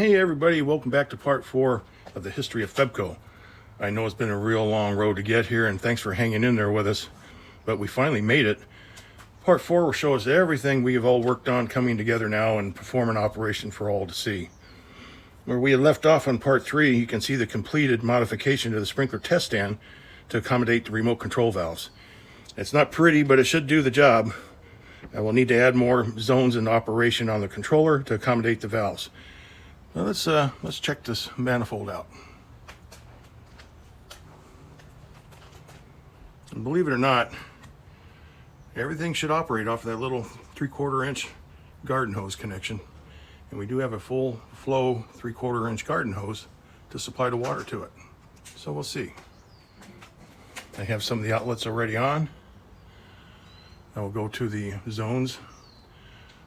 Hey everybody, welcome back to part 4 of the History of FEBCO. I know it's been a real long road to get here, and thanks for hanging in there with us, but we finally made it. Part 4 will show us everything we have all worked on coming together now and perform an operation for all to see. Where we had left off on part 3, you can see the completed modification to the sprinkler test stand to accommodate the remote control valves. It's not pretty, but it should do the job. I will need to add more zones in operation on the controller to accommodate the valves. Well, let's check this manifold out. And believe it or not, everything should operate off of that little 3/4 inch garden hose connection. And we do have a full flow 3/4 inch garden hose to supply the water to it. So we'll see. I have some of the outlets already on. I will go to the zones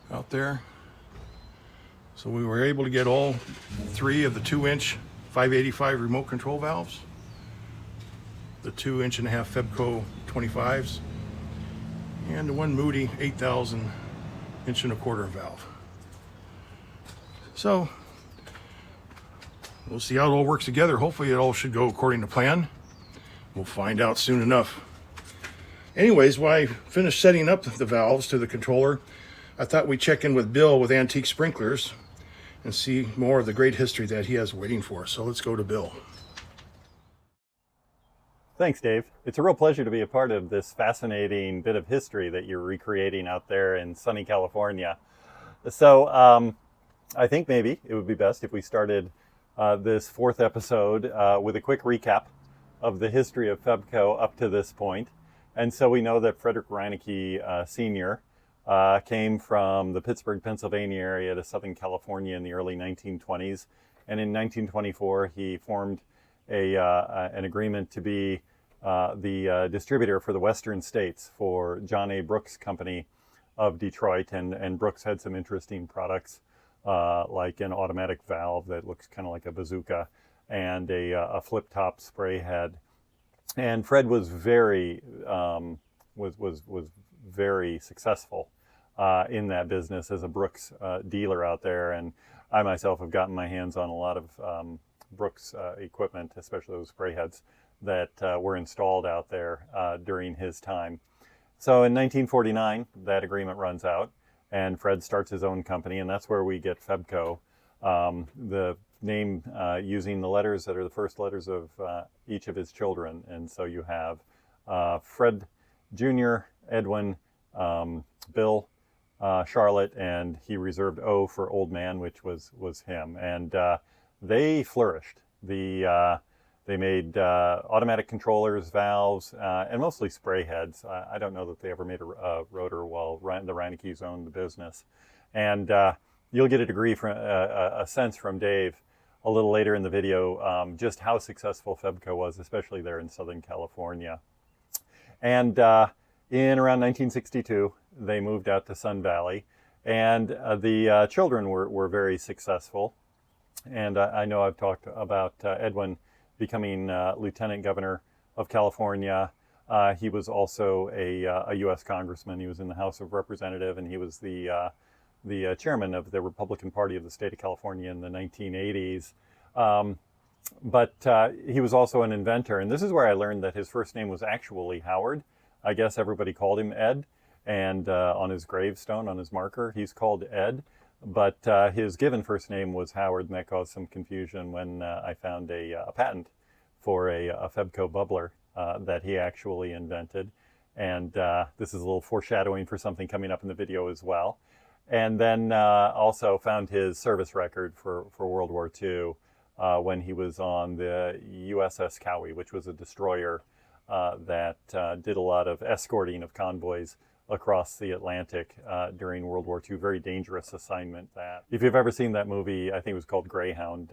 out there. So we were able to get all 3 of the 2-inch 585 remote control valves, the 2.5-inch FEBCO 25s, and the one Moody 8,000 1.25-inch valve. So we'll see how it all works together. Hopefully it all should go according to plan. We'll find out soon enough. Anyways, while I finished setting up the valves to the controller, I thought we'd check in with Bill with Antique Sprinklers and see more of the great history that he has waiting for us. So let's go to Bill. Thanks, Dave. It's a real pleasure to be a part of this fascinating bit of history that you're recreating out there in sunny California. So I think maybe it would be best if we started this 4th episode with a quick recap of the history of FEBCO up to this point. And so we know that Frederick Reineke Sr. Came from the Pittsburgh, Pennsylvania area to Southern California in the early 1920s. And in 1924, he formed an agreement to be the distributor for the Western states for John A. Brooks Company of Detroit. And Brooks had some interesting products like an automatic valve that looks kind of like a bazooka and a flip-top spray head. And Fred was very very successful in that business as a Brooks dealer out there. And I myself have gotten my hands on a lot of Brooks equipment, especially those spray heads that were installed out there during his time. So in 1949, that agreement runs out and Fred starts his own company, and that's where we get FEBCO. The name using the letters that are the first letters of each of his children. And so you have Fred Jr., Edwin, Bill, Charlotte, and he reserved O for Old Man, which was him. And they flourished. They made automatic controllers, valves, and mostly spray heads. I don't know that they ever made a rotor while the Reinekes owned the business. And you'll get a sense from Dave a little later in the video just how successful FEBCO was, especially there in Southern California. And in around 1962, they moved out to Sun Valley, and the children were very successful. And I know I've talked about Edwin becoming Lieutenant Governor of California. He was also a U.S. Congressman. He was in the House of Representatives, and he was the chairman of the Republican Party of the state of California in the 1980s. But he was also an inventor, and this is where I learned that his first name was actually Howard. I guess everybody called him Ed, and on his gravestone, on his marker, he's called Ed. But his given first name was Howard, and that caused some confusion when I found a patent for a FEBCO bubbler that he actually invented. And this is a little foreshadowing for something coming up in the video as well. And then also found his service record for World War II when he was on the USS Cowie, which was a destroyer that did a lot of escorting of convoys across the Atlantic during World War II. Very dangerous assignment. That, if you've ever seen that movie, I think it was called Greyhound,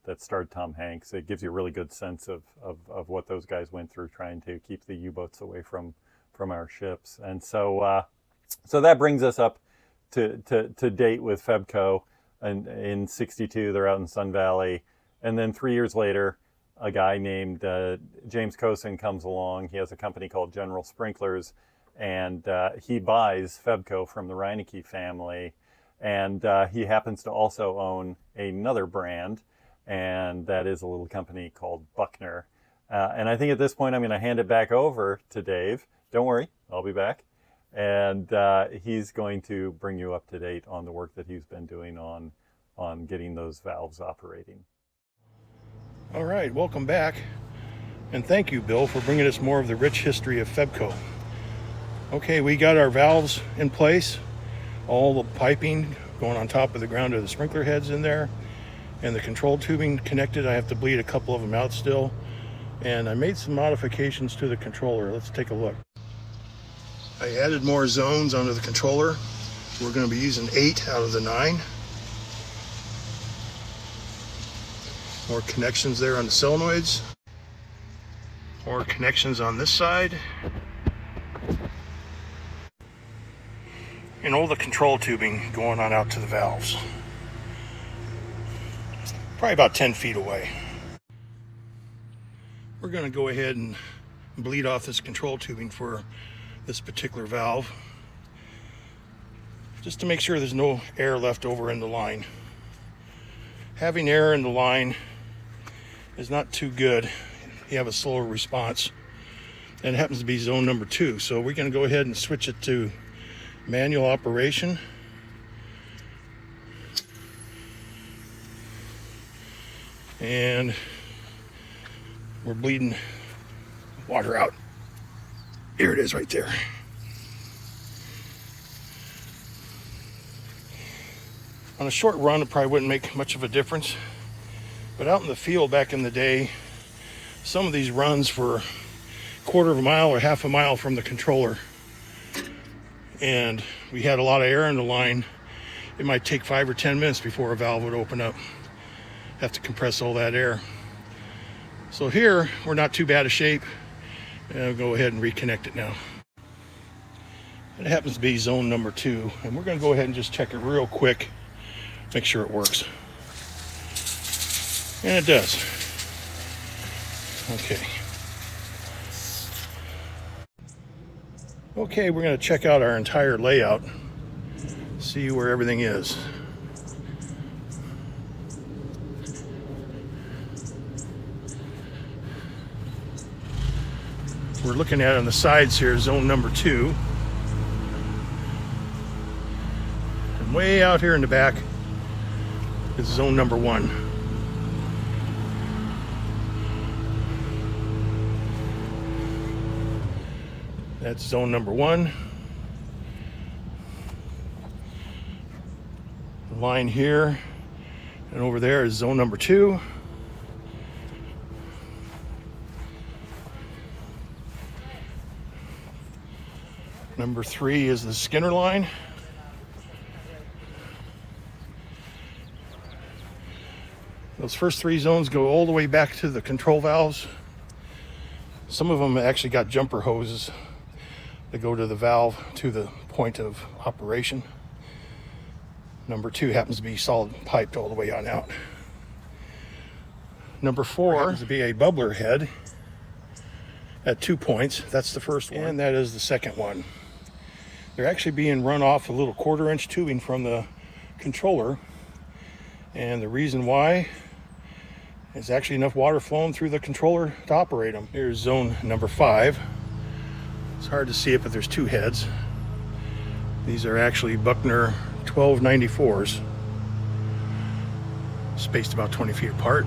that starred Tom Hanks. It gives you a really good sense of what those guys went through trying to keep the U-boats away from our ships. And so that brings us up to date with FEBCO. And in 62, they're out in Sun Valley. And then 3 years later, a guy named James Cosin comes along. He has a company called General Sprinklers, and he buys FEBCO from the Reineke family. And he happens to also own another brand, and that is a little company called Buckner. And I think at this point I'm going to hand it back over to Dave. Don't worry, I'll be back. And he's going to bring you up to date on the work that he's been doing on getting those valves operating. All right, welcome back. And thank you, Bill, for bringing us more of the rich history of FEBCO. Okay, we got our valves in place, all the piping going on top of the ground of the sprinkler heads in there, and the control tubing connected. I have to bleed a couple of them out still. And I made some modifications to the controller. Let's take a look. I added more zones onto the controller. We're going to be using 8 out of the 9. More connections there on the solenoids. More connections on this side. And all the control tubing going on out to the valves. Probably about 10 feet away. We're going to go ahead and bleed off this control tubing for this particular valve, just to make sure there's no air left over in the line. Having air in the line is not too good. You have a slower response, and it happens to be zone number 2. So we're going to go ahead and switch it to manual operation. And we're bleeding water out. Here it is right there. On a short run, it probably wouldn't make much of a difference. But out in the field back in the day, some of these runs were a quarter of a mile or half a mile from the controller. And we had a lot of air in the line. It might take 5 or 10 minutes before a valve would open up. Have to compress all that air. So here, we're not too bad a shape. And I'll go ahead and reconnect it now. It happens to be zone number 2. And we're going to go ahead and just check it real quick. Make sure it works. And it does. Okay. Okay, we're going to check out our entire layout. See where everything is. We're looking at on the sides here, zone number 2. And way out here in the back is zone number 1. That's zone number 1. The line here and over there is zone number 2. Number 3 is the Skinner line. Those first 3 zones go all the way back to the control valves. Some of them actually got jumper hoses that go to the valve to the point of operation. Number 2 happens to be solid piped all the way on out. Number 4 happens to be a bubbler head at 2 points. That's the first one, and that is the second one. They're actually being run off a little 1/4-inch tubing from the controller, and the reason why is actually enough water flowing through the controller to operate them. Here's zone number 5. It's hard to see it, but there's 2 heads. These are actually Buckner 1294s, spaced about 20 feet apart.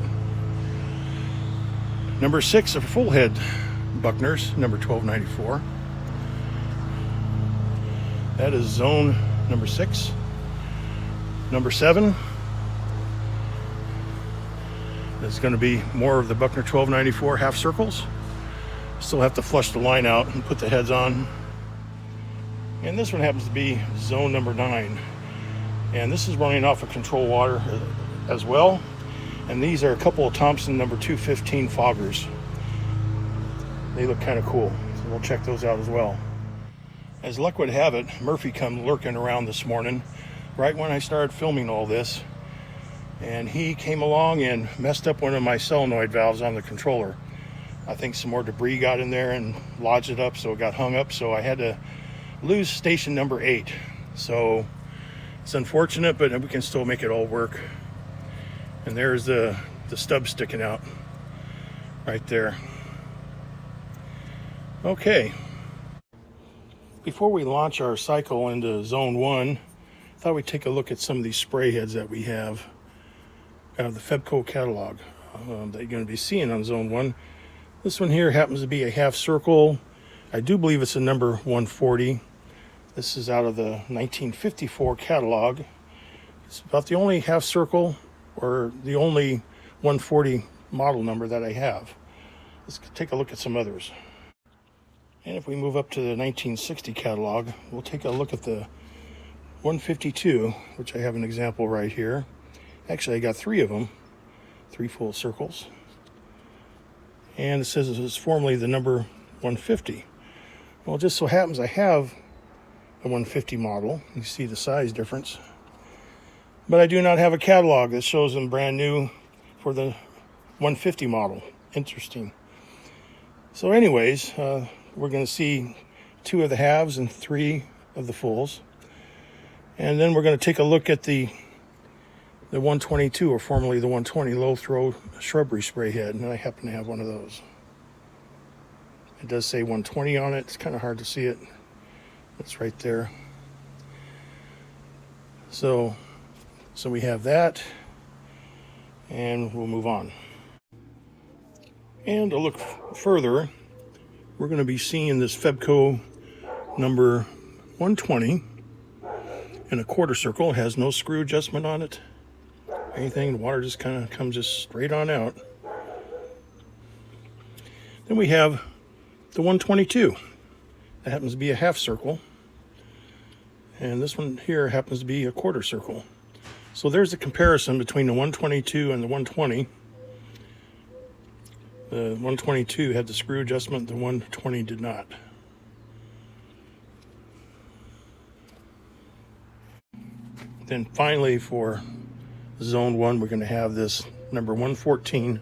Number 6 are full head Buckners, number 1294. That is zone number 6. Number 7 is going to be more of the Buckner 1294 half circles. Still have to flush the line out and put the heads on. And this one happens to be zone number 9. And this is running off of control water as well. And these are a couple of Thompson number 215 foggers. They look kind of cool, so we'll check those out as well. As luck would have it, Murphy come lurking around this morning, right when I started filming all this. And he came along and messed up one of my solenoid valves on the controller. I think some more debris got in there and lodged it up, so it got hung up. So I had to lose station number 8. So It's unfortunate, but we can still make it all work. And there's the stub sticking out right there. Okay. Before we launch our cycle into zone 1, I thought we'd take a look at some of these spray heads that we have out of the FEBCO catalog that you're going to be seeing on zone 1. This one here happens to be a half circle. I do believe it's a number 140. This is out of the 1954 catalog. It's about the only half circle or the only 140 model number that I have. Let's take a look at some others. And if we move up to the 1960 catalog, we'll take a look at the 152, which I have an example right here. Actually, I got 3 of them, 3 full circles. And it says it was formerly the number 150. Well, it just so happens I have a 150 model. You see the size difference. But I do not have a catalog that shows them brand new for the 150 model. Interesting. So anyways, we're going to see 2 of the halves and 3 of the fulls. And then we're going to take a look at the 122, or formerly the 120 low throw shrubbery spray head, and I happen to have one of those. It does say 120 on it. It's kind of hard to see it. It's right there. So we have that, and we'll move on. And to look further, we're going to be seeing this FEBCO number 120 in a quarter circle. It has no screw adjustment on it. Anything, the water just kind of comes just straight on out. Then we have the 122. That happens to be a half circle. And this one here happens to be a quarter circle. So there's a comparison between the 122 and the 120. The 122 had the screw adjustment, the 120 did not. Then finally, for zone 1, we're going to have this number 114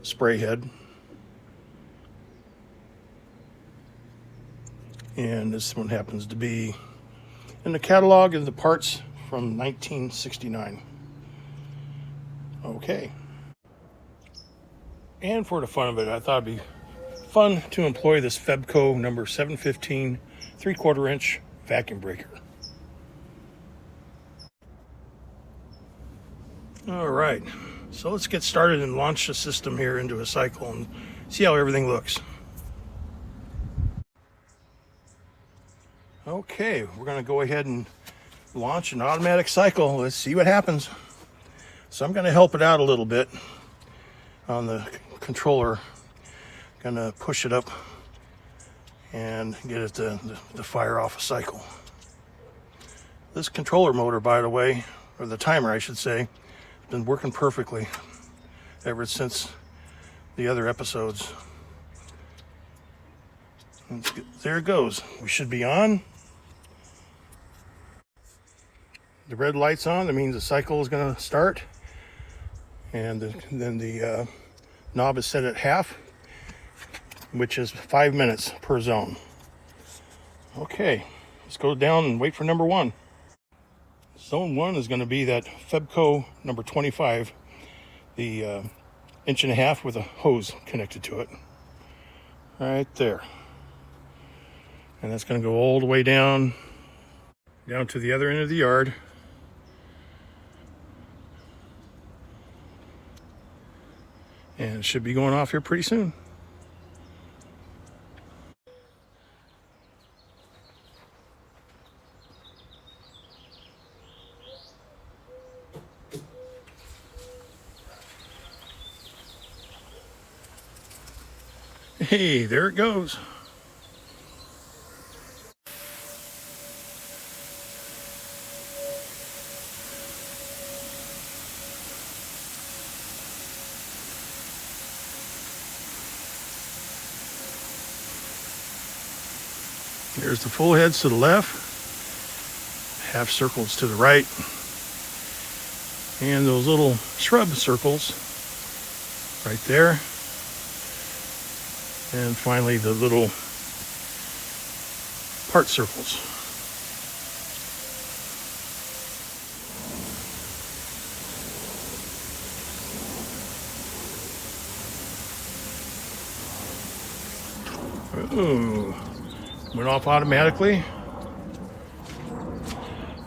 spray head. And this one happens to be in the catalog of the parts from 1969. Okay. And for the fun of it, I thought it'd be fun to employ this FEBCO number 715 3/4 inch vacuum breaker. All right, so let's get started and launch the system here into a cycle and see how everything looks. Okay, we're going to go ahead and launch an automatic cycle. Let's see what happens. So I'm going to help it out a little bit on the controller. Going to push it up and get it to fire off a cycle. This controller motor, by the way, or the timer I should say, has been working perfectly ever since the other episodes. There it goes. We should be on. The red light's on. That means the cycle is going to start. And then the knob is set at half, which is 5 minutes per zone. Okay, let's go down and wait for number 1. Zone 1 is going to be that FEBCO number 25, the 1.5 inch with a hose connected to it. Right there. And that's going to go all the way down to the other end of the yard. And it should be going off here pretty soon. Hey, there it goes. There's the full heads to the left, half circles to the right, and those little shrub circles right there. And finally the little part circles. Ooh, went off automatically.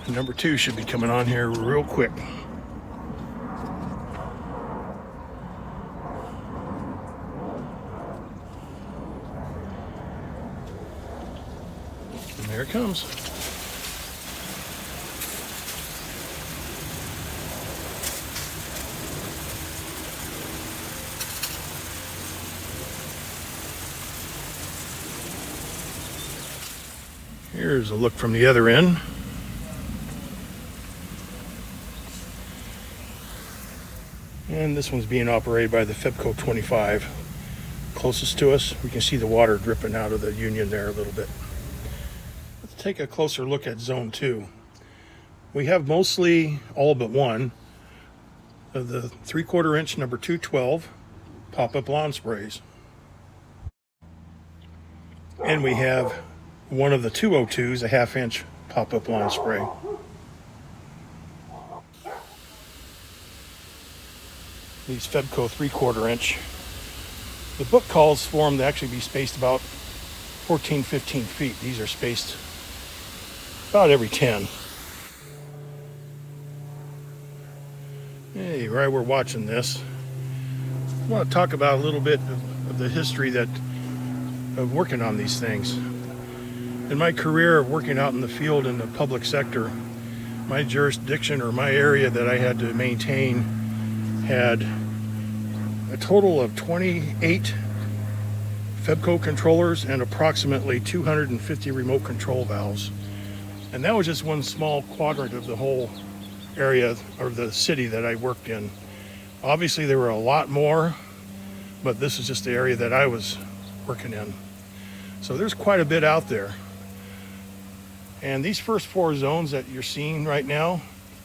And number 2 should be coming on here real quick. And there it comes. Here's a look from the other end. And this one's being operated by the FEBCO 25. Closest to us, we can see the water dripping out of the union there a little bit. Let's take a closer look at zone 2. We have mostly all but one of the 3/4 inch number 212 pop-up lawn sprays. And we have one of the 202s, a 1/2 inch pop-up lawn spray. These FEBCO 3/4 inch. The book calls for them to actually be spaced about 14-15 feet. These are spaced about every 10. Hey, right, we're watching this. I want to talk about a little bit of the history of working on these things. In my career of working out in the field in the public sector, my jurisdiction or my area that I had to maintain had a total of 28 FEBCO controllers and approximately 250 remote control valves. And that was just one small quadrant of the whole area or the city that I worked in. Obviously there were a lot more, but this is just the area that I was working in. So there's quite a bit out there. And these first 4 zones that you're seeing right now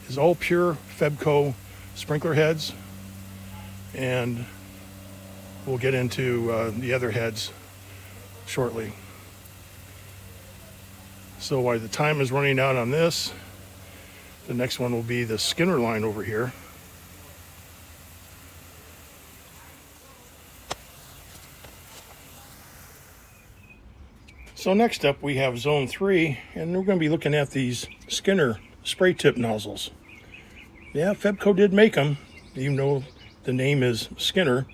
is all pure FEBCO sprinkler heads. And we'll get into the other heads shortly. So while the time is running out on this, the next one will be the Skinner line over here. So next up we have zone 3, and we're going to be looking at these Skinner spray tip nozzles. Yeah, FEBCO did make them, even though the name is Skinner,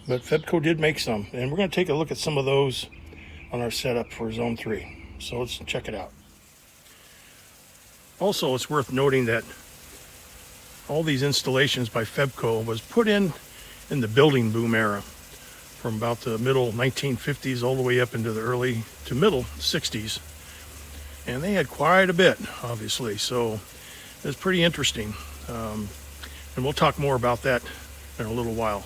but FEBCO did make some, and we're going to take a look at some of those on our setup for zone 3. So let's check it out. Also, it's worth noting that all these installations by FEBCO was put in the building boom era, from about the middle 1950s all the way up into the early to middle 60s. And they had quite a bit, obviously, so it's pretty interesting. And we'll talk more about that in a little while.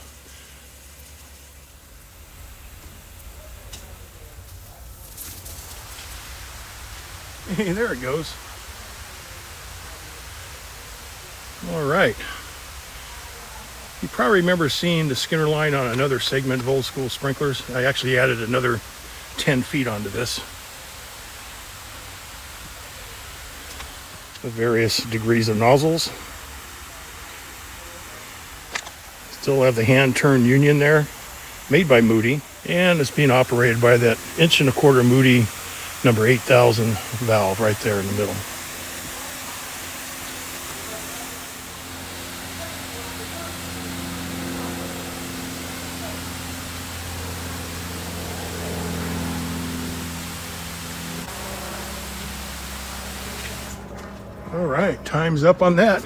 Hey, there it goes. All right. You probably remember seeing the Skinner line on another segment of old school sprinklers. I actually added another 10 feet onto this. The various degrees of nozzles. Still have the hand turn union there, made by Moody, and it's being operated by that 1.25 inch Moody number 8000 valve right there in the middle. All right, time's up on that.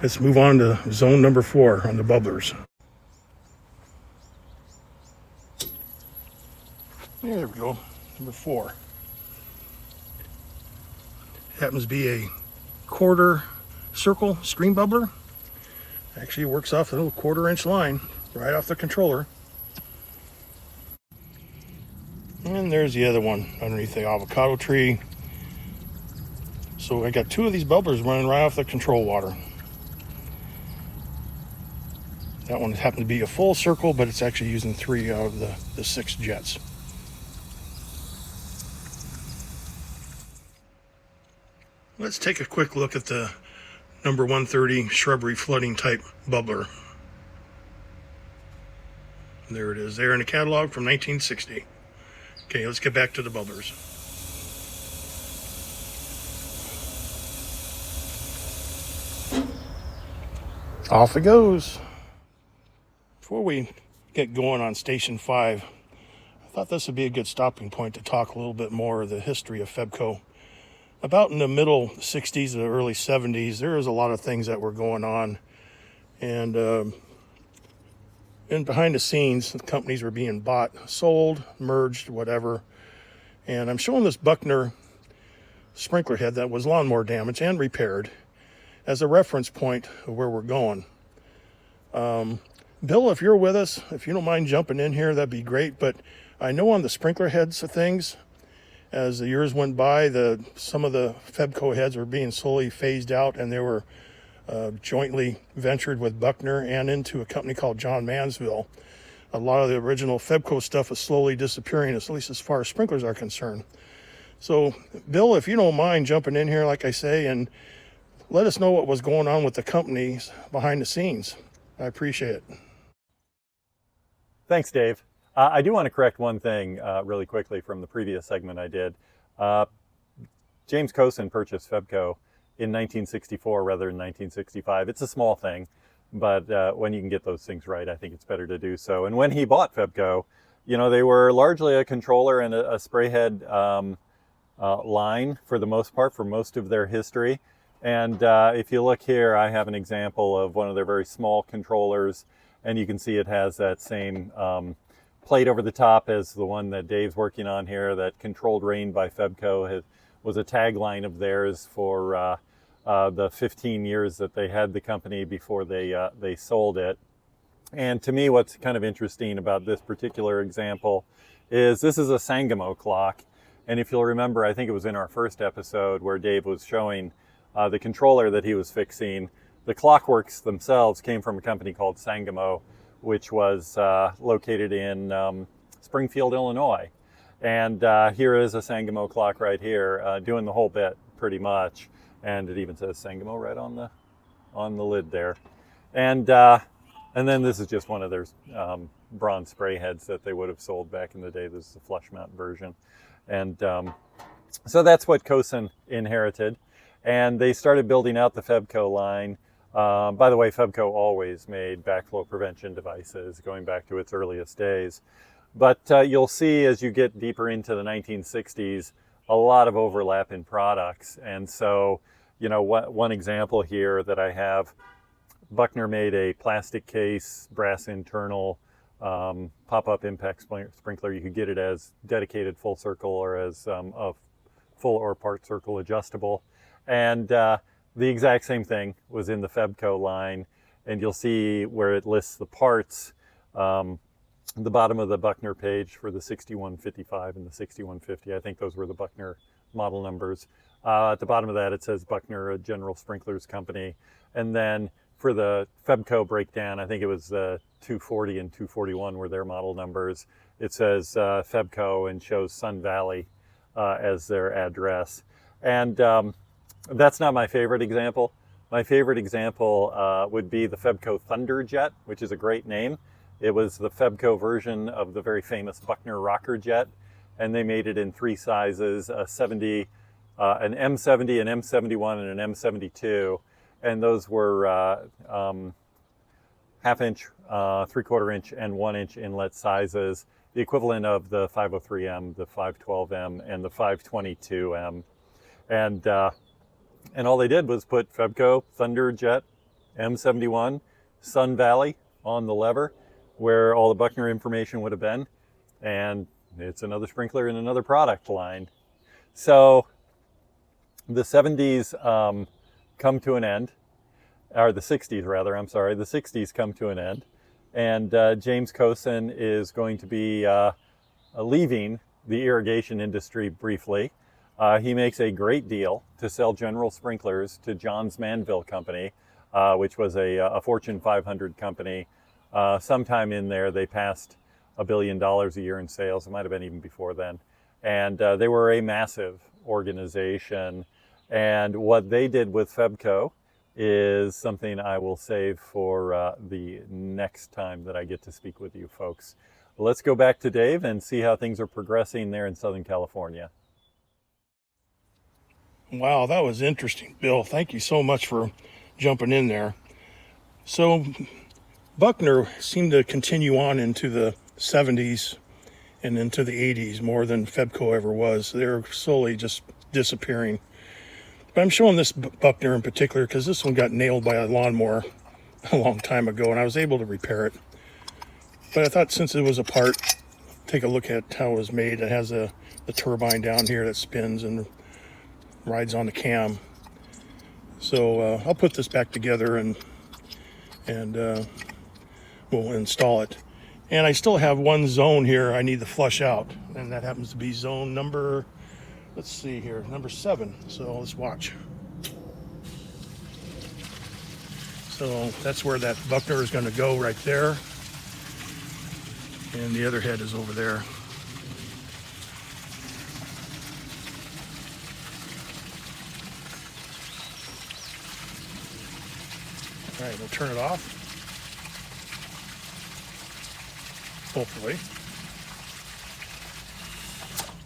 Let's move on to zone number 4 on the bubblers. There we go, number 4. Happens to be a 1/4 circle screen bubbler. Actually works off a little 1/4 inch line right off the controller. And there's the other one underneath the avocado tree. So I got 2 of these bubblers running right off the control water. That one happened to be a full circle, but it's actually using 3 out of the 6 jets. Let's take a quick look at the number 130 shrubbery flooding type bubbler. There it is, there in the catalog from 1960. Okay, let's get back to the bubblers. Off it goes. Before we get going on Station 5, I thought this would be a good stopping point to talk a little bit more of the history of FEBCO. About in the middle 60s to the early 70s, there was a lot of things that were going on. And behind the scenes, the companies were being bought, sold, merged, whatever. And I'm showing this Buckner sprinkler head that was lawnmower damaged and repaired as a reference point of where we're going. Bill, if you're with us, if you don't mind jumping in here, that'd be great. But I know on the sprinkler heads of things, as the years went by, some of the FEBCO heads were being slowly phased out, and they were jointly ventured with Buckner and into a company called John Mansville. A lot of the original FEBCO stuff is slowly disappearing, at least as far as sprinklers are concerned. So, Bill, if you don't mind jumping in here, like I say, and let us know what was going on with the companies behind the scenes. I appreciate it. Thanks, Dave. I do want to correct one thing really quickly from the previous segment I did. James Cosin purchased FEBCO in 1964 rather than 1965. It's a small thing, but when you can get those things right, I think it's better to do so. And when he bought FEBCO, you know, they were largely a controller and a spray head line for the most part, for most of their history. And if you look here, I have an example of one of their very small controllers, and you can see it has that same plate over the top as the one that Dave's working on here. That Controlled Rain by FEBCO was a tagline of theirs for the 15 years that they had the company before they sold it. And to me, what's kind of interesting about this particular example is this is a Sangamo clock. And if you'll remember, I think it was in our first episode where Dave was showing the controller that he was fixing. The clockworks themselves came from a company called Sangamo, which was located in Springfield, Illinois. And here is a Sangamo clock right here, doing the whole bit pretty much. And it even says Sangamo right on the lid there. And then this is just one of their bronze spray heads that they would have sold back in the day. This is the flush mount version. And so that's what Cosin inherited. And they started building out the FEBCO line. By the way, FEBCO always made backflow prevention devices going back to its earliest days. But you'll see as you get deeper into the 1960s, a lot of overlap in products. And so, you know, one example here that I have, Buckner made a plastic case, brass internal, pop-up impact sprinkler. You could get it as dedicated full circle or as a full or part circle adjustable. And the exact same thing was in the FEBCO line. And you'll see where it lists the parts, the bottom of the Buckner page for the 6155 and the 6150. I think those were the Buckner model numbers. At the bottom of that, it says Buckner, a General Sprinklers Company. And then for the FEBCO breakdown, I think it was 240 and 241 were their model numbers. It says FEBCO and shows Sun Valley as their address. And that's not my favorite example. My favorite example would be the FEBCO Thunderjet, which is a great name. It was the FEBCO version of the very famous Buckner rocker jet, and they made it in three sizes, an M70, an M71, and an M72. And those were half-inch, three-quarter-inch, and one-inch inlet sizes, the equivalent of the 503M, the 512M, and the 522M. And all they did was put FEBCO, Thunderjet, M71, Sun Valley on the lever, where all the Buckner information would have been, and it's another sprinkler in another product line. So the 70s come to an end, or the 60s rather, I'm sorry, the 60s come to an end, and James Cosin is going to be leaving the irrigation industry briefly. He makes a great deal to sell General Sprinklers to Johns Manville Company, which was a Fortune 500 company. Sometime in there, they passed $1 billion a year in sales. It might have been even before then. And they were a massive organization. And what they did with FEBCO is something I will save for the next time that I get to speak with you folks. Let's go back to Dave and see how things are progressing there in Southern California. Wow, that was interesting, Bill. Thank you so much for jumping in there. So Buckner seemed to continue on into the 70s and into the 80s more than FEBCO ever was. They're slowly just disappearing. But I'm showing this Buckner in particular because this one got nailed by a lawnmower a long time ago, and I was able to repair it. But I thought since it was a part, take a look at how it was made. It has the turbine down here that spins and rides on the cam. So I'll put this back together and we'll install it. And I still have one zone here I need to flush out, and that happens to be zone number, let's see here, number 7. So let's watch. So that's where that Buckner is going to go, right there. And the other head is over there. All right, we'll turn it off. Hopefully.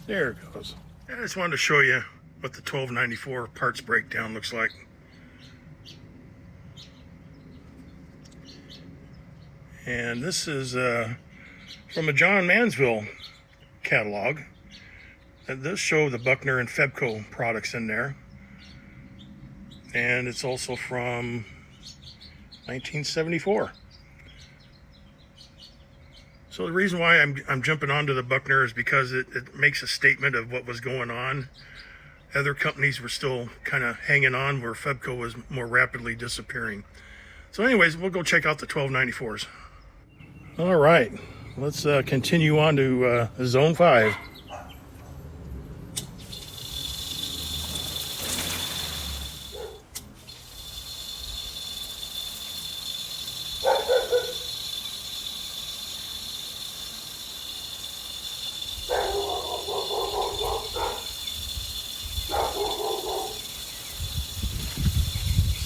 There it goes. I just wanted to show you what the 1294 parts breakdown looks like. And this is from a John Mansville catalog. That does show the Buckner and FEBCO products in there. And it's also from 1974. So the reason why I'm jumping onto the Buckner is because it makes a statement of what was going on. Other companies were still kind of hanging on where FEBCO was more rapidly disappearing. So anyways, we'll go check out the 1294s. All right, let's continue on to Zone 5.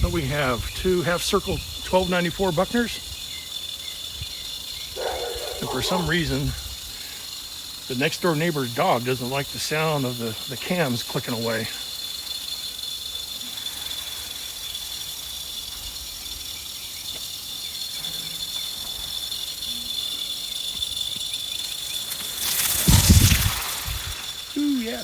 So we have 2 half-circle 1294 Buckners. And for some reason, the next door neighbor's dog doesn't like the sound of the cams clicking away. Ooh, yeah.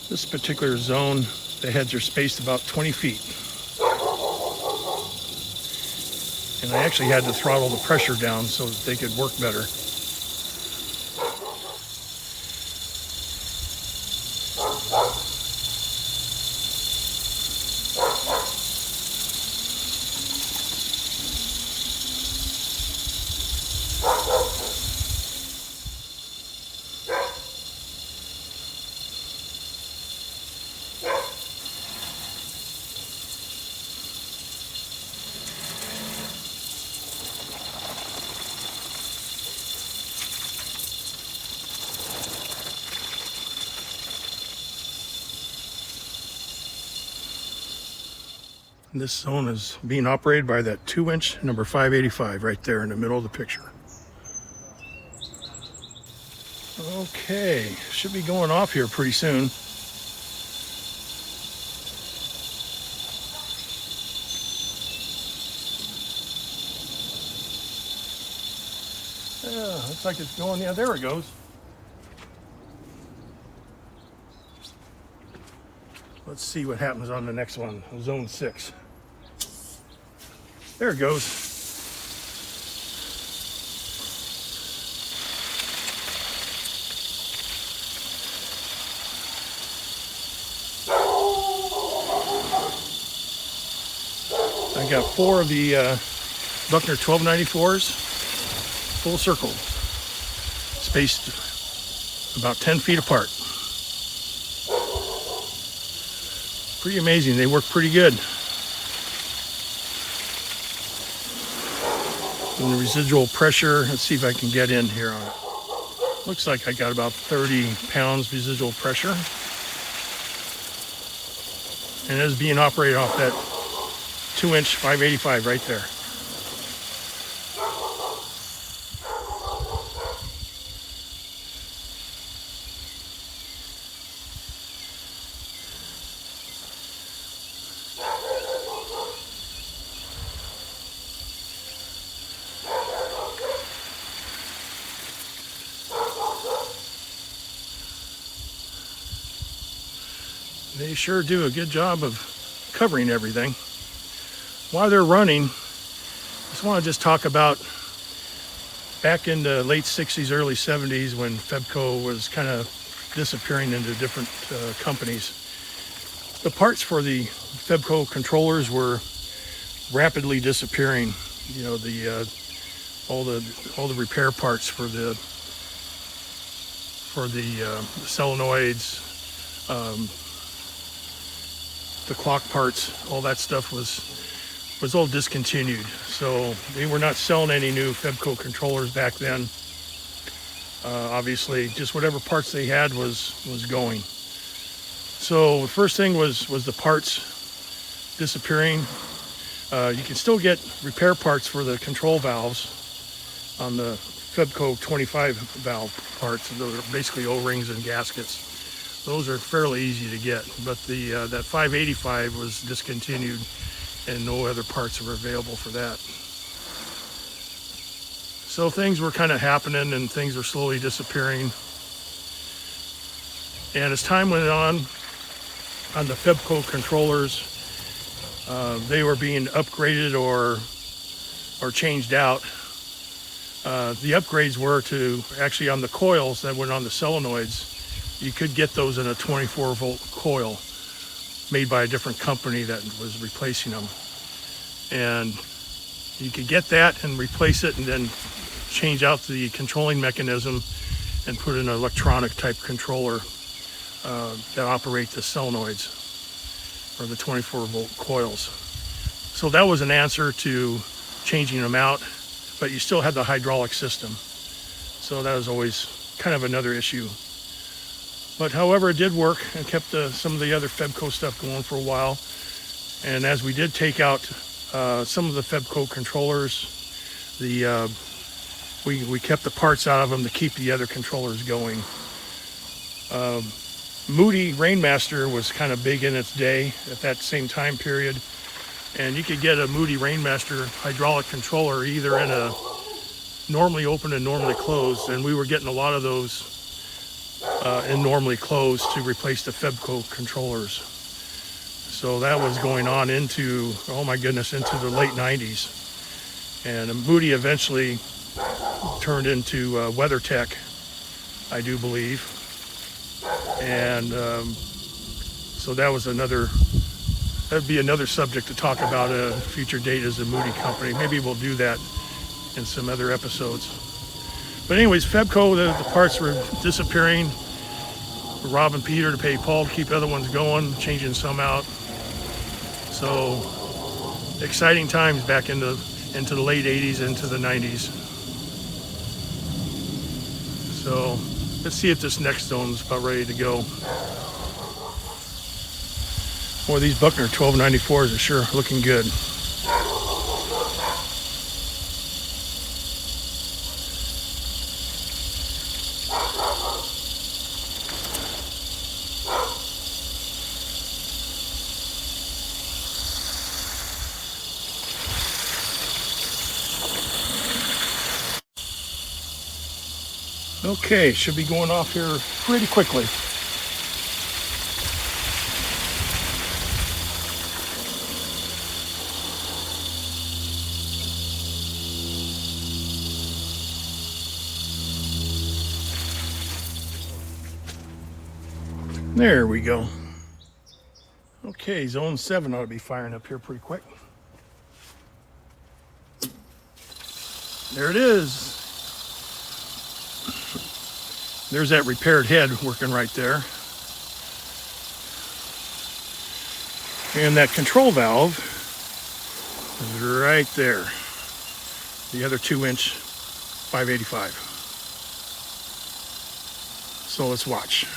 This particular zone, the heads are spaced about 20 feet. And I actually had to throttle the pressure down so that they could work better. This zone is being operated by that 2-inch number 585 right there in the middle of the picture. Okay, should be going off here pretty soon. Yeah, looks like it's going. Yeah, there it goes. Let's see what happens on the next one, zone 6. There it goes. I got 4 of the Buckner 1294s, full circle, spaced about 10 feet apart. Pretty amazing, they work pretty good. And the residual pressure, let's see if I can get in here on it. Looks like I got about 30 pounds residual pressure. And it is being operated off that 2-inch 585 right there. They sure do a good job of covering everything. While they're running, I just want to talk about back in the late 60s, early 70s when FEBCO was kind of disappearing into different companies. The parts for the FEBCO controllers were rapidly disappearing. You know, all the repair parts for the solenoids, the clock parts, all that stuff was all discontinued. So they were not selling any new FEBCO controllers back then. Obviously, just whatever parts they had was going. So the first thing was the parts disappearing. You can still get repair parts for the control valves on the FEBCO 25 valve parts. Those are basically O-rings and gaskets. Those are fairly easy to get, but that 585 was discontinued and no other parts were available for that. So things were kind of happening and things were slowly disappearing. And as time went on the FEBCO controllers, they were being upgraded or changed out. The upgrades were to actually on the coils that went on the solenoids. You could get those in a 24-volt coil made by a different company that was replacing them. And you could get that and replace it and then change out the controlling mechanism and put in an electronic type controller that operate the solenoids or the 24-volt coils. So that was an answer to changing them out, but you still had the hydraulic system. So that was always kind of another issue. But however, it did work and kept some of the other FEBCO stuff going for a while. And as we did take out some of the FEBCO controllers, we kept the parts out of them to keep the other controllers going. Moody Rainmaster was kind of big in its day at that same time period. And you could get a Moody Rainmaster hydraulic controller either in a normally open and normally closed. And we were getting a lot of those and normally closed to replace the FEBCO controllers. So that was going on into, oh my goodness, into the late 90s. And Moody eventually turned into WeatherTech, I do believe. And so that was that'd be another subject to talk about a future date as a Moody company. Maybe we'll do that in some other episodes. But anyways, FEBCO, the parts were disappearing. Robbing Peter to pay Paul to keep other ones going, changing some out. So exciting times back into the late 80s, into the 90s. So let's see if this next zone's about ready to go. Boy, these Buckner 1294s are sure looking good. Okay, should be going off here pretty quickly. There we go. Okay, zone 7 ought to be firing up here pretty quick. There it is. There's that repaired head working right there. And that control valve is right there. The other 2-inch 585. So let's watch.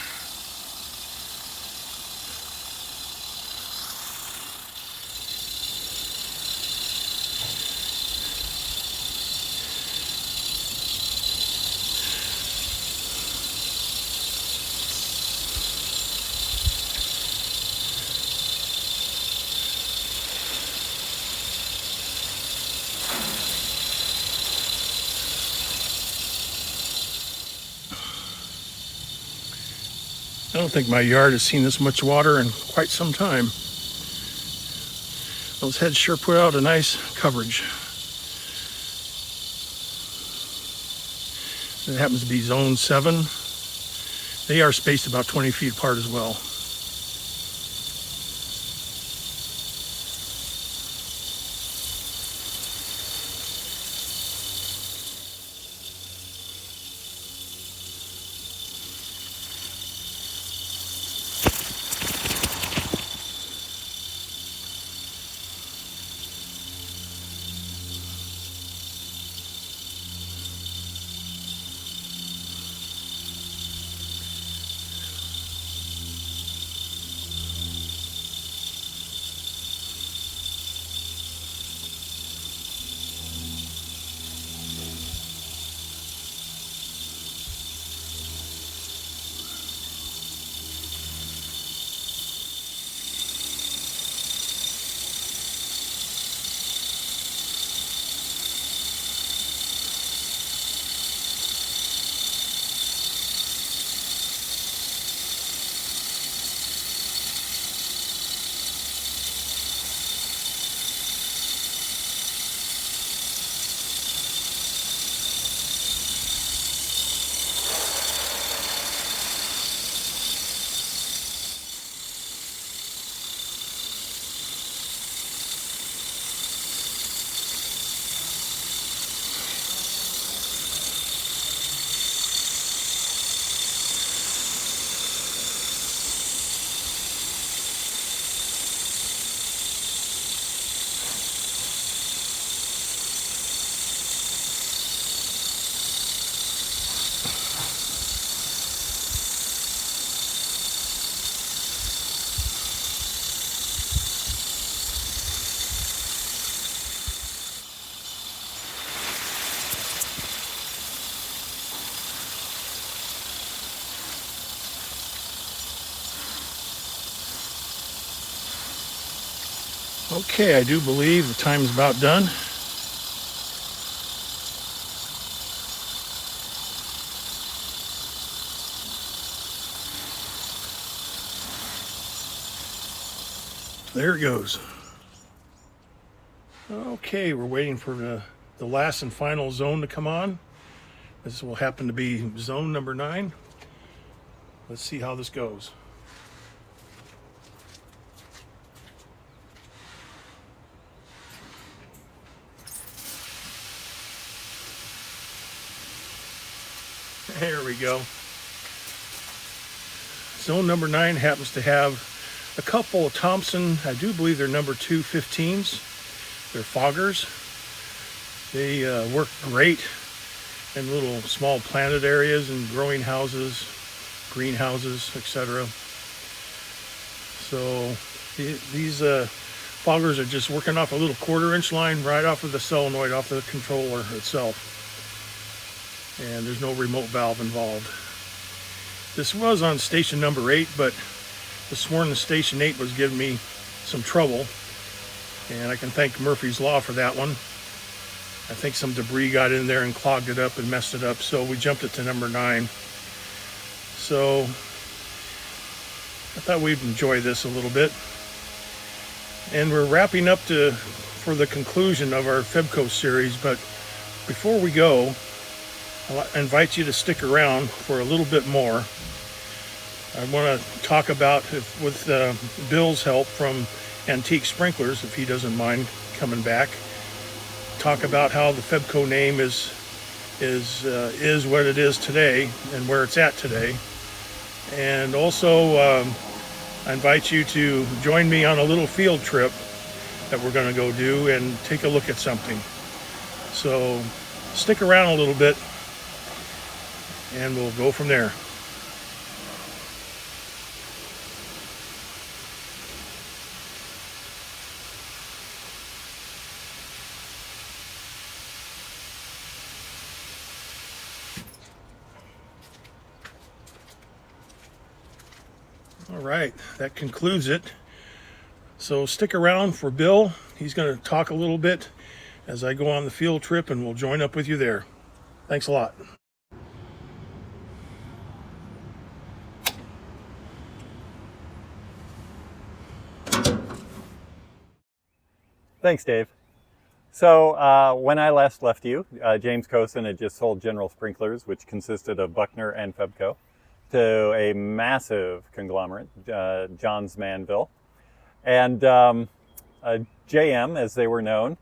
I don't think my yard has seen this much water in quite some time. Those heads sure put out a nice coverage. It happens to be zone 7. They are spaced about 20 feet apart as well. Okay, I do believe the time's about done. There it goes. Okay, we're waiting for the last and final zone to come on. This will happen to be zone number 9. Let's see how this goes. There we go. Zone number 9 happens to have a couple of Thompson, I do believe they're number 2 15s. They're foggers. They work great in little small planted areas and growing houses, greenhouses, etc. So these foggers are just working off a little 1/4-inch line right off of the solenoid, off the controller itself. And there's no remote valve involved. This was on station number 8, but this morning station 8 was giving me some trouble, and I can thank Murphy's Law for that one. I think some debris got in there and clogged it up and messed it up, so we jumped it to number 9. So I thought we'd enjoy this a little bit. And we're wrapping up for the conclusion of our FEBCO series, but before we go, I invite you to stick around for a little bit more. I want to talk about, with Bill's help from Antique Sprinklers, if he doesn't mind coming back, talk about how the FEBCO name is what it is today and where it's at today. And also, I invite you to join me on a little field trip that we're going to go do and take a look at something. So stick around a little bit and we'll go from there. All right, that concludes it. So stick around for Bill. He's going to talk a little bit as I go on the field trip, and we'll join up with you there. Thanks a lot. Thanks, Dave. So when I last left you, James Cosin had just sold General Sprinklers, which consisted of Buckner and FEBCO, to a massive conglomerate, Johns Manville. And JM, as they were known,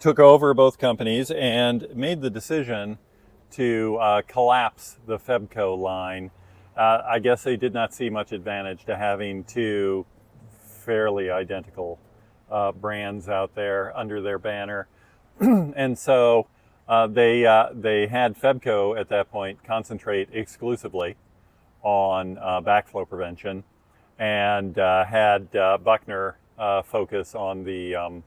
took over both companies and made the decision to collapse the FEBCO line. I guess they did not see much advantage to having two fairly identical brands out there under their banner. And so they had FEBCO at that point concentrate exclusively on backflow prevention, and had Buckner focus on the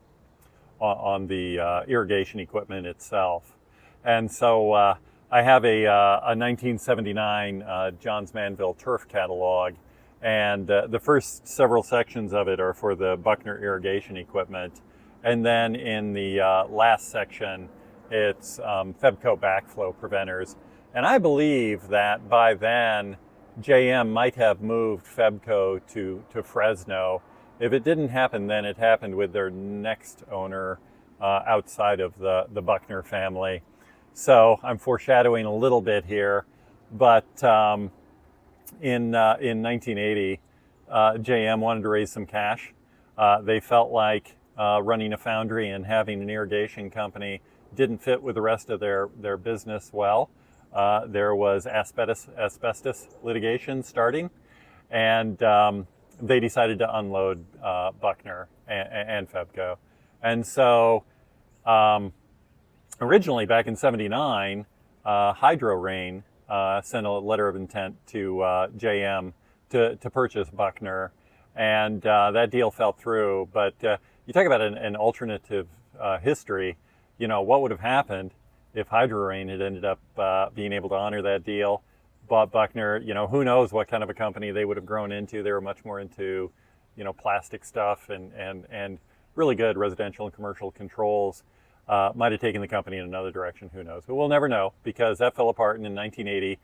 irrigation equipment itself. And so I have a 1979 Johns Manville turf catalog, and the first several sections of it are for the Buckner irrigation equipment, and then in the last section it's FEBCO backflow preventers. And I believe that by then JM might have moved FEBCO to Fresno. If it didn't happen then, it happened with their next owner outside of the Buckner family. So I'm foreshadowing a little bit here, but in 1980, JM wanted to raise some cash. They felt like running a foundry and having an irrigation company didn't fit with the rest of their business well. There was asbestos litigation starting, and they decided to unload Buckner and FEBCO. And so originally back in '79, Hydro Rain sent a letter of intent to JM to purchase Buckner, and that deal fell through. But you talk about an alternative history. You know, what would have happened if Hydro Rain had ended up being able to honor that deal, bought Buckner? You know, who knows what kind of a company they would have grown into. They were much more into, you know, plastic stuff and really good residential and commercial controls. Might have taken the company in another direction, who knows. But we'll never know, because that fell apart, and in 1980,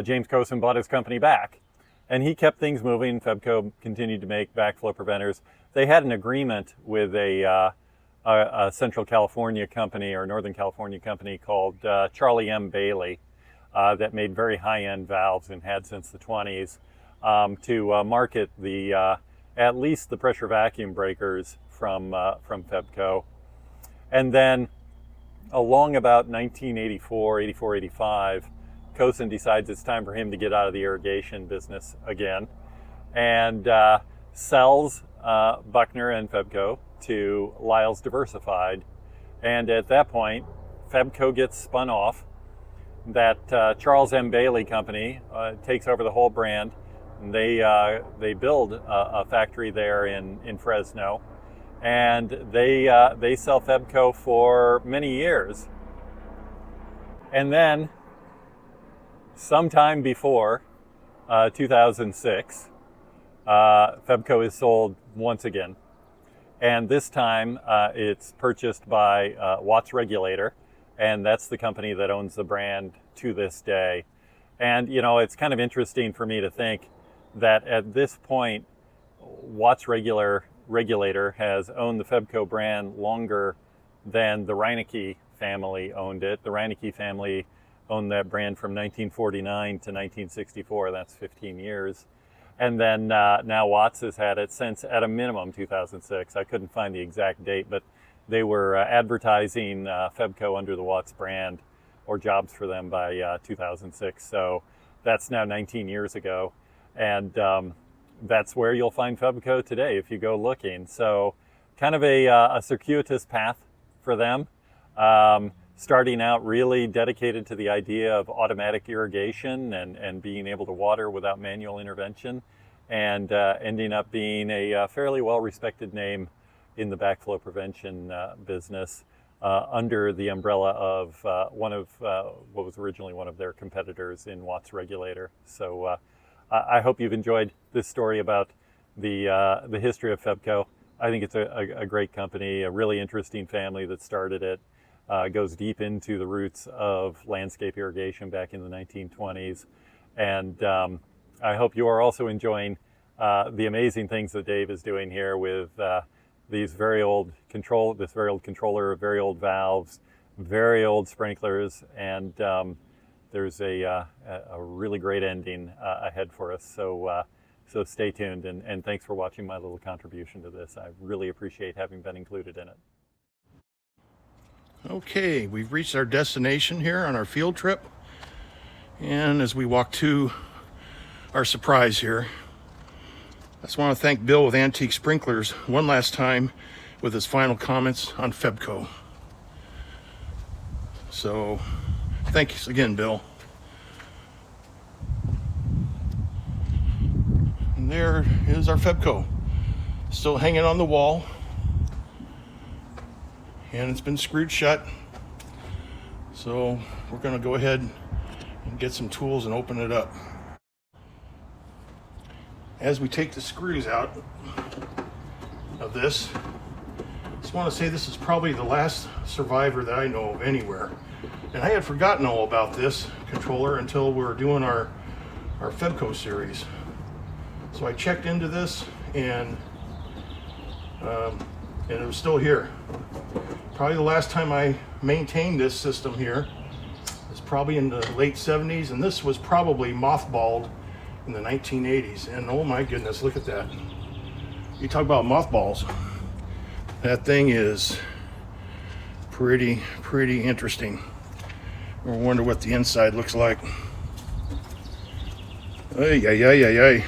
James Cosin bought his company back. And he kept things moving. FEBCO continued to make backflow preventers. They had an agreement with a Central California company, or Northern California company, called Charlie M. Bailey, that made very high-end valves and had since the 20s, to market the at least the pressure vacuum breakers from FEBCO. And then along about 1984, 85, Cosin decides it's time for him to get out of the irrigation business again, and sells Buckner and FEBCO to Lyle's Diversified. And at that point, FEBCO gets spun off. That Charles M. Bailey company takes over the whole brand. And they build a factory there in Fresno, and they sell FEBCO for many years. And then, sometime before 2006, FEBCO is sold once again. And this time it's purchased by Watts Regulator, and that's the company that owns the brand to this day. And, you know, it's kind of interesting for me to think that at this point, Watts Regulator has owned the FEBCO brand longer than the Reineke family owned it. The Reineke family owned that brand from 1949 to 1964. That's 15 years. And then now Watts has had it since, at a minimum, 2006. I couldn't find the exact date, but they were advertising FEBCO under the Watts brand, or jobs for them, by 2006. So that's now 19 years ago. And that's where you'll find FEBCO today if you go looking. So kind of a circuitous path for them. Starting out really dedicated to the idea of automatic irrigation and being able to water without manual intervention, and ending up being a fairly well-respected name in the backflow prevention business under the umbrella of what was originally one of their competitors in Watts Regulator. So I hope you've enjoyed this story about the history of FEBCO. I think it's a great company, a really interesting family that started it. Goes deep into the roots of landscape irrigation back in the 1920s. And I hope you are also enjoying the amazing things that Dave is doing here with this very old controller, very old valves, very old sprinklers, and there's a really great ending ahead for us. So stay tuned, and thanks for watching my little contribution to this. I really appreciate having been included in it. Okay, we've reached our destination here on our field trip. And as we walk to our surprise here, I just want to thank Bill with Antique Sprinklers one last time with his final comments on FEBCO. So thanks again, Bill. And there is our FEBCO, still hanging on the wall. And it's been screwed shut. So we're going to go ahead and get some tools and open it up. As we take the screws out of this, I just want to say this is probably the last survivor that I know of anywhere. And I had forgotten all about this controller until we were doing our FEBCO series. So I checked into this, and it was still here. Probably the last time I maintained this system here was probably in the late 70s, and this was probably mothballed in the 1980s. And oh my goodness, look at that. You talk about mothballs. That thing is pretty interesting. I wonder what the inside looks like. Ay, ay, ay, ay, ay.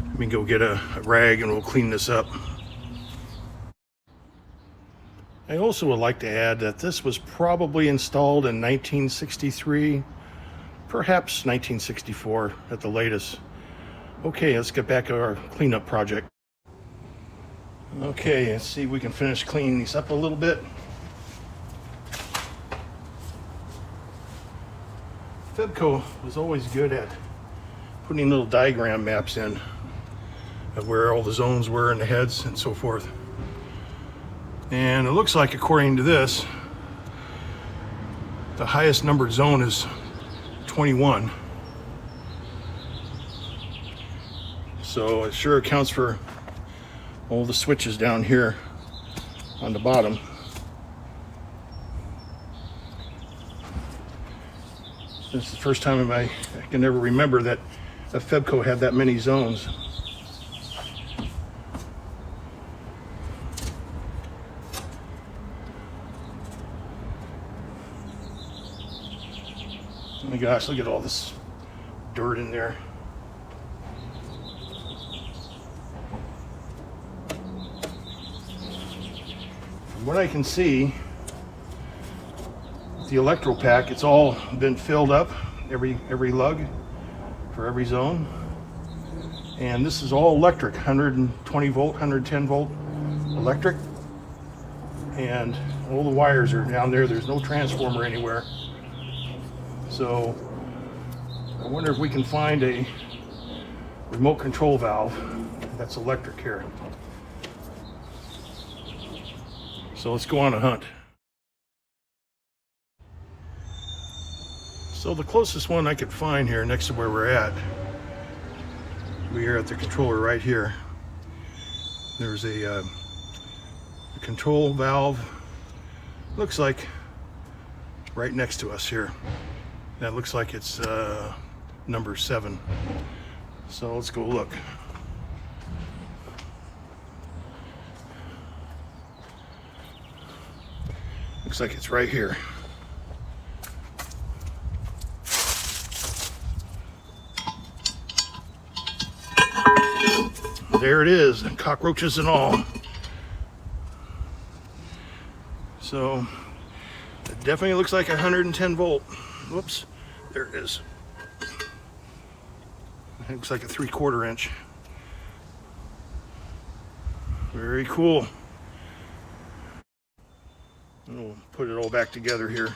Let me go get a rag and we'll clean this up. I also would like to add that this was probably installed in 1963, perhaps 1964 at the latest. Okay, let's get back to our cleanup project. Okay, let's see if we can finish cleaning these up a little bit. FEBCO was always good at putting little diagram maps in of where all the zones were and the heads and so forth. And it looks like, according to this, the highest numbered zone is 21. So it sure accounts for all the switches down here on the bottom. This is the first time I can ever remember that a FEBCO had that many zones. Oh my gosh, look at all this dirt in there. From what I can see, the electro pack, it's all been filled up, every lug for every zone. And this is all electric, 120 volt, 110 volt electric. And all the wires are down there. There's no transformer anywhere. So I wonder if we can find a remote control valve that's electric here. So let's go on a hunt. So the closest one I could find here next to where we're at, we are at the controller right here. There's a control valve looks like right next to us here. That looks like it's number 7. So let's go look. Looks like it's right here. There it is, cockroaches and all. So it definitely looks like 110 volt. Whoops, there it is. It looks like a 3/4 inch. Very cool. And we'll put it all back together here.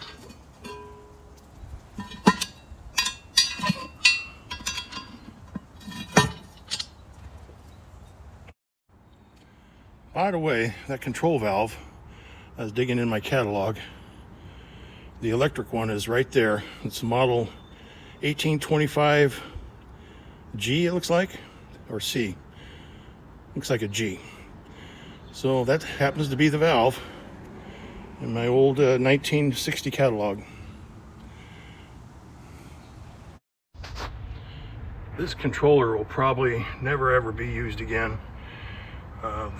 By the way, that control valve, I was digging in my catalog. The electric one is right there. It's model 1825G, it looks like, or C. Looks like a G. So that happens to be the valve in my old 1960 catalog. This controller will probably never ever be used again.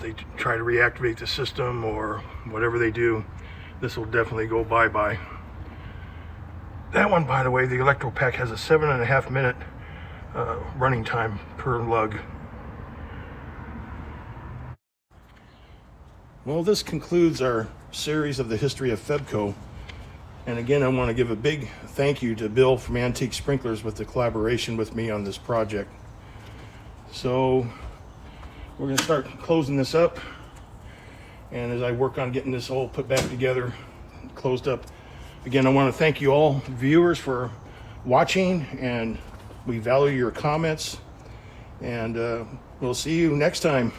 They try to reactivate the system or whatever they do, this will definitely go bye-bye. That one, by the way, the electro pack has a 7.5 minute running time per lug. Well, this concludes our series of the history of FEBCO. And again, I want to give a big thank you to Bill from Antique Sprinklers with the collaboration with me on this project. So we're going to start closing this up. And as I work on getting this all put back together, closed up, again, I want to thank you all viewers for watching, and we value your comments. And we'll see you next time.